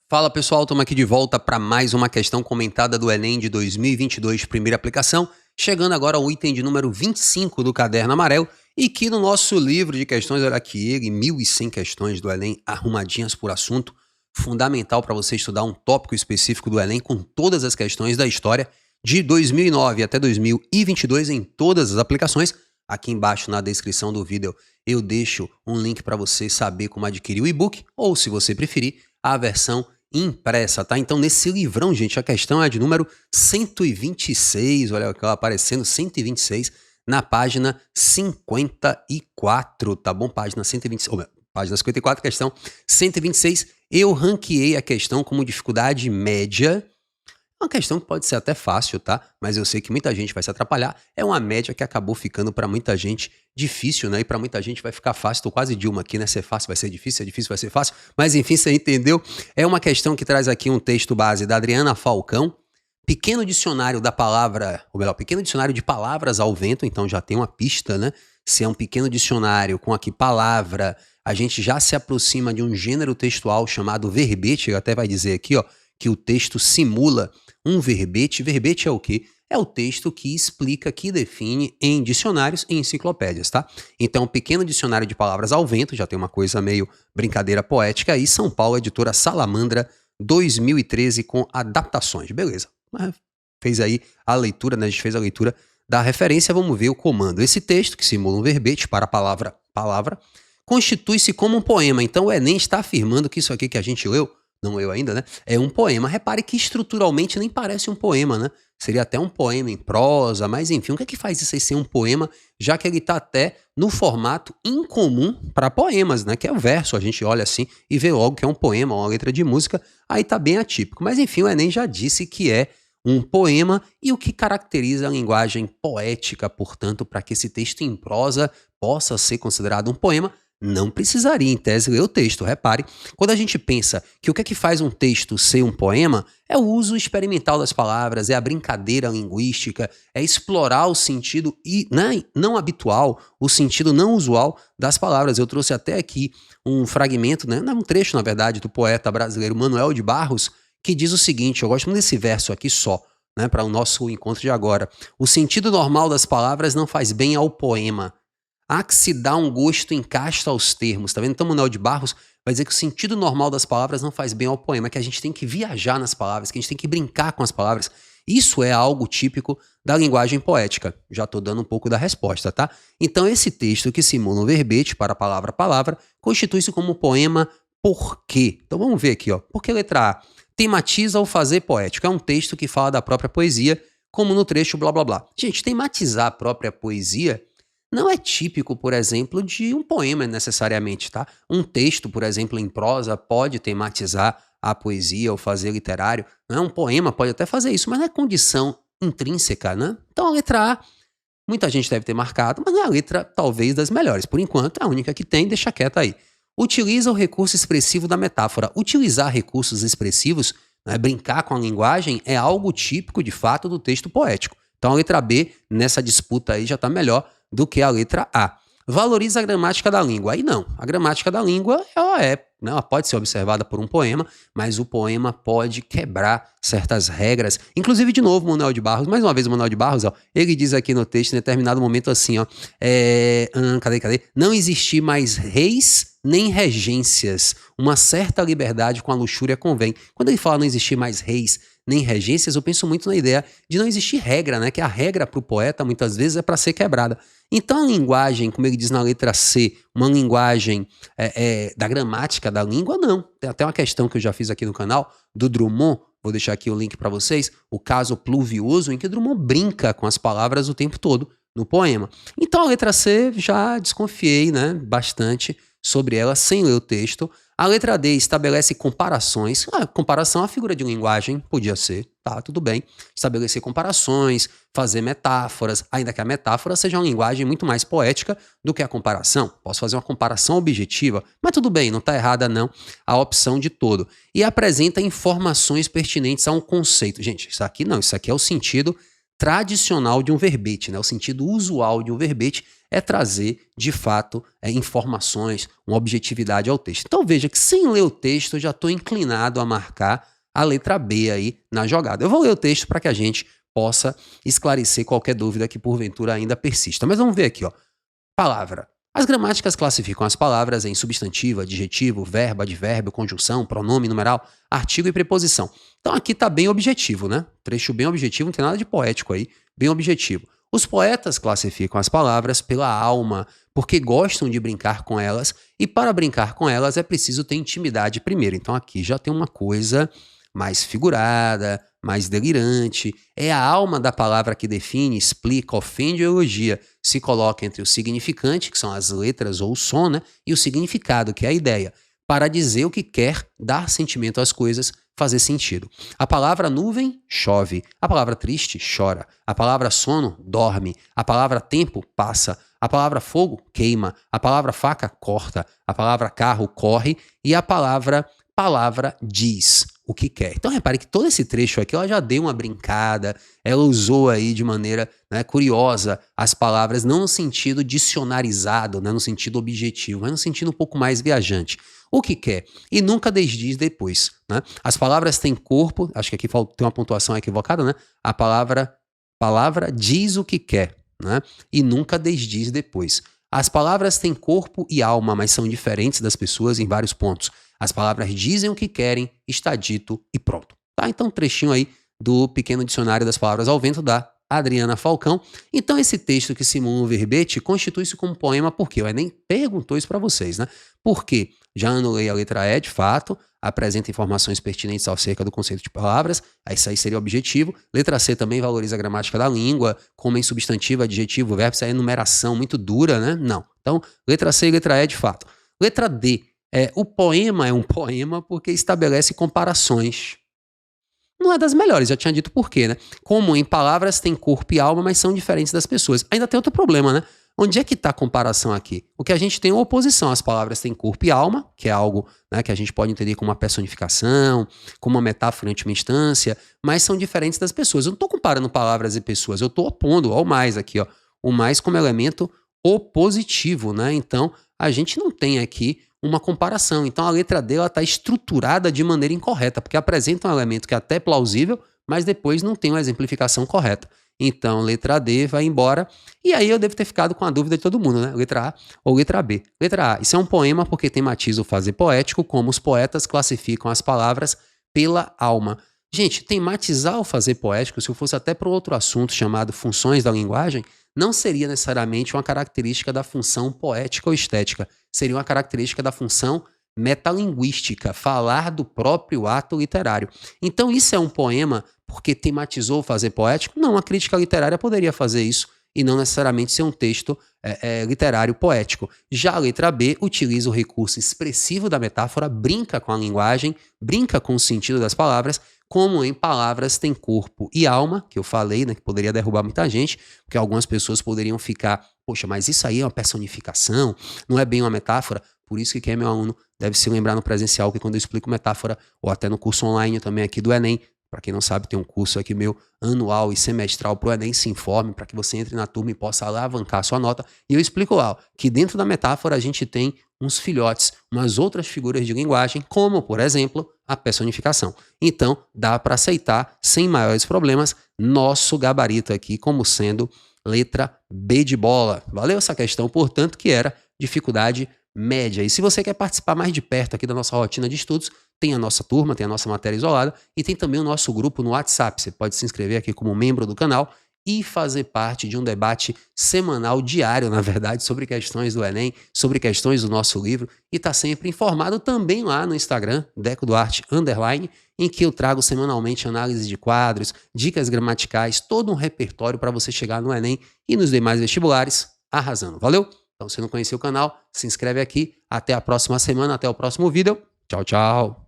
Fala pessoal, estamos aqui de volta para mais uma questão comentada do Enem de 2022, primeira aplicação, chegando agora ao item de número 25 do caderno amarelo e que no nosso livro de questões, olha aqui ele, 1.100 questões do Enem arrumadinhas por assunto, fundamental para você estudar um tópico específico do Enem com todas as questões da história de 2009 até 2022 em todas as aplicações. Aqui embaixo na descrição do vídeo eu deixo um link para você saber como adquirir o e-book ou, se você preferir, a versão impressa, tá? Então, nesse livrão, gente, a questão é de número 126, olha aqui aparecendo 126 na página 54, tá bom? Página 126, página 54, questão 126. Eu ranqueei a questão como dificuldade média. Uma questão que pode ser até fácil, tá? Mas eu sei que muita gente vai se atrapalhar. É uma média que acabou ficando para muita gente difícil, né? E para muita gente vai ficar fácil. Tô quase Dilma aqui, né? Ser fácil vai ser difícil, ser difícil vai ser fácil. Mas enfim, você entendeu? É uma questão que traz aqui um texto base da Adriana Falcão. Pequeno dicionário da palavra, ou melhor, pequeno dicionário de palavras ao vento. Então já tem uma pista, né? Se é um pequeno dicionário com aqui palavra, a gente já se aproxima de um gênero textual chamado verbete. Ele até vai dizer aqui, ó, que o texto simula um verbete. Verbete é o quê? É o texto que explica, que define em dicionários e enciclopédias, tá? Então, pequeno dicionário de palavras ao vento, já tem uma coisa meio brincadeira poética aí, São Paulo, editora Salamandra, 2013, com adaptações. Beleza. Fez aí a leitura, né? A gente fez a leitura da referência, vamos ver o comando. Esse texto, que simula um verbete para a palavra, constitui-se como um poema. Então, o Enem está afirmando que isso aqui que a gente leu, não eu ainda, né? É um poema. Repare que estruturalmente nem parece um poema, né? Seria até um poema em prosa, mas enfim, o que é que faz isso aí ser um poema, já que ele está até no formato incomum para poemas, né? Que é o verso, a gente olha assim e vê logo que é um poema, uma letra de música, aí tá bem atípico. Mas enfim, o Enem já disse que é um poema e o que caracteriza a linguagem poética, portanto, para que esse texto em prosa possa ser considerado um poema, não precisaria, em tese, ler o texto. Repare, quando a gente pensa que o que é que faz um texto ser um poema é o uso experimental das palavras, é a brincadeira linguística, é explorar o sentido não habitual, o sentido não usual das palavras. Eu trouxe até aqui um fragmento, né, um trecho, na verdade, do poeta brasileiro Manuel de Barros, que diz o seguinte, eu gosto muito desse verso aqui só, né, para o nosso encontro de agora. O sentido normal das palavras não faz bem ao poema. Há que se dá um gosto encasta aos termos, tá vendo? Então, Manuel de Barros vai dizer que o sentido normal das palavras não faz bem ao poema, que a gente tem que viajar nas palavras, que a gente tem que brincar com as palavras. Isso é algo típico da linguagem poética. Já estou dando um pouco da resposta, tá? Então, esse texto que simula um verbete para palavra, constitui-se como um poema por quê? Então, vamos ver aqui, ó. Por que letra A? Tematiza o fazer poético. É um texto que fala da própria poesia, como no trecho blá blá blá. Gente, tematizar a própria poesia não é típico, por exemplo, de um poema necessariamente, tá? Um texto, por exemplo, em prosa pode tematizar a poesia ou fazer literário, né? Um poema pode até fazer isso, mas não é condição intrínseca, né? Então a letra A, muita gente deve ter marcado, mas não é a letra talvez das melhores. Por enquanto, é a única que tem, deixa quieta aí. Utiliza o recurso expressivo da metáfora. Utilizar recursos expressivos, né, brincar com a linguagem, é algo típico, de fato, do texto poético. Então a letra B, nessa disputa aí, já está melhor do que a letra A. Valoriza a gramática da língua. Aí não, a gramática da língua ela pode ser observada por um poema, mas o poema pode quebrar certas regras. Inclusive, de novo, Manuel de Barros, mais uma vez o Manuel de Barros, ó, ele diz aqui no texto, em determinado momento assim, ó, cadê? Não existir mais reis nem regências. Uma certa liberdade com a luxúria convém. Quando ele fala não existir mais reis nem regências, eu penso muito na ideia de não existir regra, né? Que a regra para o poeta, muitas vezes, é para ser quebrada. Então, a linguagem, como ele diz na letra C, uma linguagem da gramática da língua, não. Tem até uma questão que eu já fiz aqui no canal, do Drummond, vou deixar aqui o link para vocês, o caso pluvioso, em que Drummond brinca com as palavras o tempo todo no poema. Então, a letra C, já desconfiei, né, bastante sobre ela, sem ler o texto. A letra D estabelece comparações. Comparação à figura de linguagem, podia ser, tá, tudo bem. Estabelecer comparações, fazer metáforas, ainda que a metáfora seja uma linguagem muito mais poética do que a comparação. Posso fazer uma comparação objetiva, mas tudo bem, não está errada não a opção de todo. E apresenta informações pertinentes a um conceito. Gente, isso aqui não, isso aqui é o sentido tradicional de um verbete, né? O sentido usual de um verbete é trazer, de fato, informações, uma objetividade ao texto. Então veja que sem ler o texto eu já estou inclinado a marcar a letra B aí na jogada. Eu vou ler o texto para que a gente possa esclarecer qualquer dúvida que porventura ainda persista. Mas vamos ver aqui, ó. Palavra. As gramáticas classificam as palavras em substantivo, adjetivo, verbo, advérbio, conjunção, pronome, numeral, artigo e preposição. Então aqui está bem objetivo, né? Trecho bem objetivo, não tem nada de poético aí, bem objetivo. Os poetas classificam as palavras pela alma, porque gostam de brincar com elas, e para brincar com elas é preciso ter intimidade primeiro. Então aqui já tem uma coisa mais figurada, mais delirante. É a alma da palavra que define, explica, ofende ou elogia. Se coloca entre o significante, que são as letras ou o som, né? E o significado, que é a ideia, para dizer o que quer, dar sentimento às coisas, fazer sentido. A palavra nuvem, chove. A palavra triste, chora. A palavra sono, dorme. A palavra tempo, passa. A palavra fogo, queima. A palavra faca, corta. A palavra carro, corre. E a palavra diz o que quer. Então repare que todo esse trecho aqui ela já deu uma brincada, ela usou aí de maneira, né, curiosa as palavras, não no sentido dicionarizado, né, no sentido objetivo, mas no sentido um pouco mais viajante. O que quer? E nunca desdiz depois. Né? As palavras têm corpo, acho que aqui tem uma pontuação equivocada, né? A palavra diz o que quer, né? E nunca desdiz depois. As palavras têm corpo e alma, mas são diferentes das pessoas em vários pontos. As palavras dizem o que querem, está dito e pronto. Tá? Então, um trechinho aí do pequeno dicionário das palavras ao vento da Adriana Falcão. Então, esse texto que simula um verbete constitui-se como poema porque o Enem perguntou isso para vocês, né? Por quê? Já anulei a letra E, de fato, apresenta informações pertinentes acerca do conceito de palavras, isso aí seria o objetivo. Letra C também valoriza a gramática da língua, como em substantivo, adjetivo, verbo, isso aí é enumeração muito dura, né? Não. Então, letra C e letra E, de fato. Letra D. O poema é um poema porque estabelece comparações. Não é das melhores, já tinha dito por quê, né? Como em palavras tem corpo e alma, mas são diferentes das pessoas. Ainda tem outro problema, né? Onde é que está a comparação aqui? O que a gente tem é uma oposição. As palavras têm corpo e alma, que é algo, né, que a gente pode entender como uma personificação, como uma metáfora em última instância, mas são diferentes das pessoas. Eu não estou comparando palavras e pessoas, eu estou opondo ao mais aqui, ó, o mais como elemento opositivo, né? Então, a gente não tem aqui uma comparação. Então, a letra D está estruturada de maneira incorreta, porque apresenta um elemento que é até plausível, mas depois não tem uma exemplificação correta. Então, letra D vai embora. E aí eu devo ter ficado com a dúvida de todo mundo, né? Letra A ou letra B? Letra A. Isso é um poema porque tematiza o fazer poético, como os poetas classificam as palavras pela alma. Gente, tematizar o fazer poético, se eu fosse até para outro assunto chamado funções da linguagem, não seria necessariamente uma característica da função poética ou estética. Seria uma característica da função metalinguística, falar do próprio ato literário. Então isso é um poema porque tematizou o fazer poético? Não, a crítica literária poderia fazer isso e não necessariamente ser um texto literário poético. Já a letra B utiliza o recurso expressivo da metáfora, brinca com a linguagem, brinca com o sentido das palavras, como em palavras tem corpo e alma, que eu falei, né, que poderia derrubar muita gente, porque algumas pessoas poderiam ficar, poxa, mas isso aí é uma personificação, não é bem uma metáfora. Por isso que quem é meu aluno deve se lembrar no presencial que quando eu explico metáfora, ou até no curso online também aqui do Enem, para quem não sabe, tem um curso aqui meu anual e semestral para o Enem, se informe, para que você entre na turma e possa alavancar a sua nota. E eu explico lá, ó, que dentro da metáfora a gente tem uns filhotes, umas outras figuras de linguagem, como, por exemplo, a personificação. Então, dá para aceitar, sem maiores problemas, nosso gabarito aqui como sendo letra B de bola. Valeu essa questão, portanto, que era dificuldade média. E se você quer participar mais de perto aqui da nossa rotina de estudos, tem a nossa turma, tem a nossa matéria isolada e tem também o nosso grupo no WhatsApp. Você pode se inscrever aqui como membro do canal e fazer parte de um debate semanal, diário, na verdade, sobre questões do Enem, sobre questões do nosso livro e tá sempre informado também lá no Instagram, Deco Duarte _, em que eu trago semanalmente análise de quadros, dicas gramaticais, todo um repertório para você chegar no Enem e nos demais vestibulares arrasando. Valeu? Então, se não conheceu o canal, se inscreve aqui. Até a próxima semana, até o próximo vídeo. Tchau, tchau.